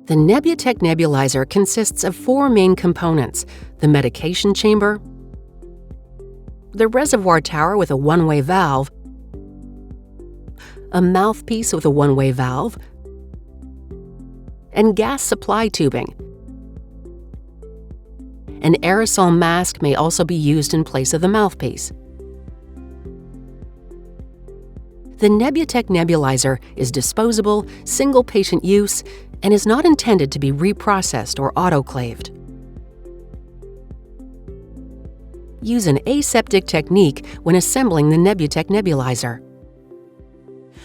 The NebuTech nebulizer consists of 4 main components: the medication chamber, the reservoir tower with a one-way valve, a mouthpiece with a one-way valve, and gas supply tubing. An aerosol mask may also be used in place of the mouthpiece. The NebuTech nebulizer is disposable, single-patient use, and is not intended to be reprocessed or autoclaved. Use an aseptic technique when assembling the NebuTech nebulizer.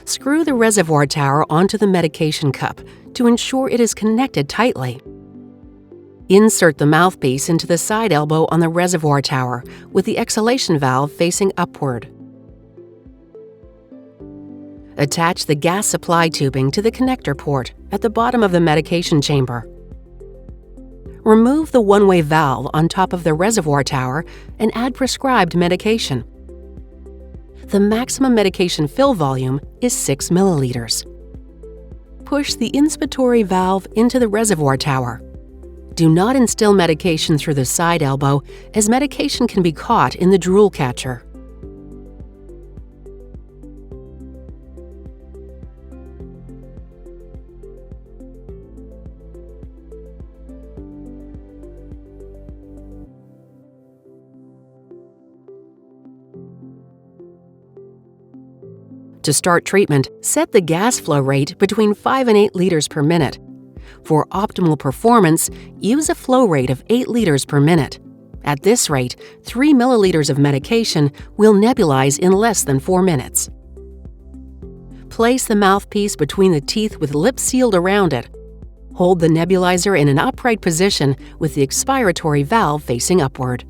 Screw the reservoir tower onto the medication cup to ensure it is connected tightly. Insert the mouthpiece into the side elbow on the reservoir tower with the exhalation valve facing upward. Attach the gas supply tubing to the connector port at the bottom of the medication chamber. Remove the one-way valve on top of the reservoir tower and add prescribed medication. The maximum medication fill volume is 6 milliliters. Push the inspiratory valve into the reservoir tower. Do not instill medication through the side elbow, as medication can be caught in the drool catcher. To start treatment, set the gas flow rate between 5 and 8 liters per minute. For optimal performance, use a flow rate of 8 liters per minute. At this rate, 3 milliliters of medication will nebulize in less than 4 minutes. Place the mouthpiece between the teeth with lips sealed around it. Hold the nebulizer in an upright position with the expiratory valve facing upward.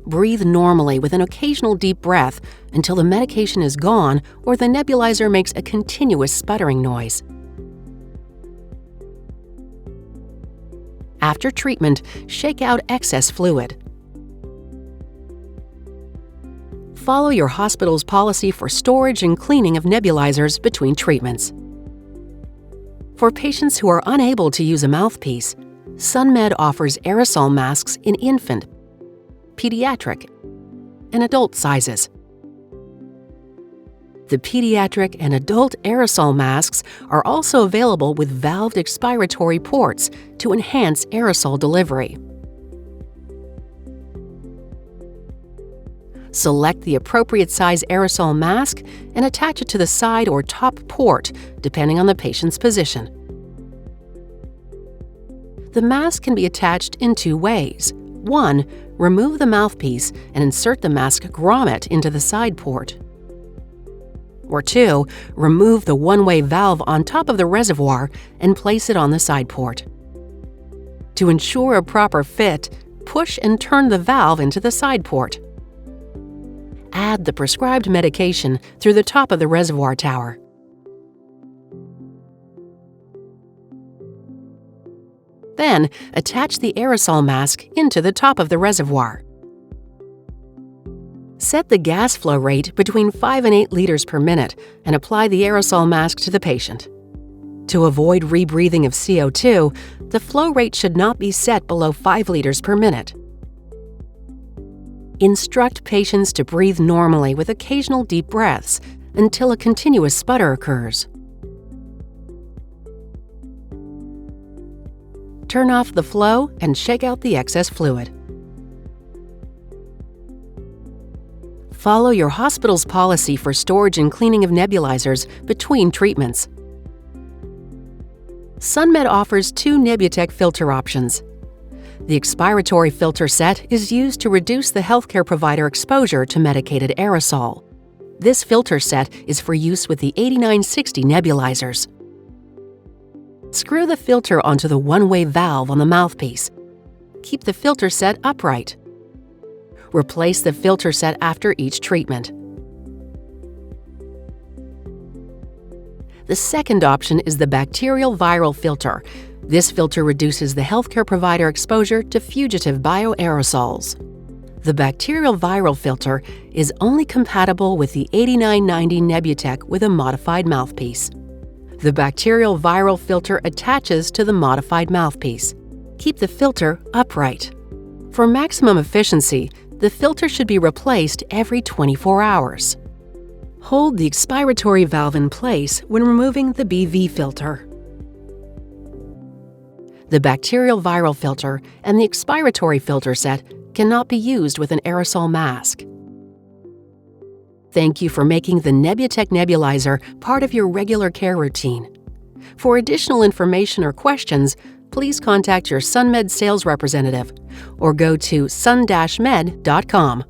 Breathe normally with an occasional deep breath until the medication is gone or the nebulizer makes a continuous sputtering noise. After treatment, shake out excess fluid. Follow your hospital's policy for storage and cleaning of nebulizers between treatments. For patients who are unable to use a mouthpiece, SunMed offers aerosol masks in infant, pediatric, and adult sizes. The pediatric and adult aerosol masks are also available with valved expiratory ports to enhance aerosol delivery. Select the appropriate size aerosol mask and attach it to the side or top port, depending on the patient's position. The mask can be attached in 2 ways. 1. Remove the mouthpiece and insert the mask grommet into the side port. Or 2. Remove the one-way valve on top of the reservoir and place it on the side port. To ensure a proper fit, push and turn the valve into the side port. Add the prescribed medication through the top of the reservoir tower. Then, attach the aerosol mask into the top of the reservoir. Set the gas flow rate between 5 and 8 liters per minute and apply the aerosol mask to the patient. To avoid rebreathing of CO2, the flow rate should not be set below 5 liters per minute. Instruct patients to breathe normally with occasional deep breaths until a continuous sputter occurs. Turn off the flow and shake out the excess fluid. Follow your hospital's policy for storage and cleaning of nebulizers between treatments. SunMed offers 2 NebuTech filter options. The expiratory filter set is used to reduce the healthcare provider exposure to medicated aerosol. This filter set is for use with the 8960 nebulizers. Screw the filter onto the one-way valve on the mouthpiece. Keep the filter set upright. Replace the filter set after each treatment. The second option is the Bacterial viral filter. This filter reduces the healthcare provider exposure to fugitive bioaerosols. The Bacterial viral filter is only compatible with the 8990 NebuTech with a modified mouthpiece. The bacterial viral filter attaches to the modified mouthpiece. Keep the filter upright. For maximum efficiency, the filter should be replaced every 24 hours. Hold the expiratory valve in place when removing the BV filter. The bacterial viral filter and the expiratory filter set cannot be used with an aerosol mask. Thank you for making the NebuTech nebulizer part of your regular care routine. For additional information or questions, please contact your SunMed's sales representative or go to sun-med.com.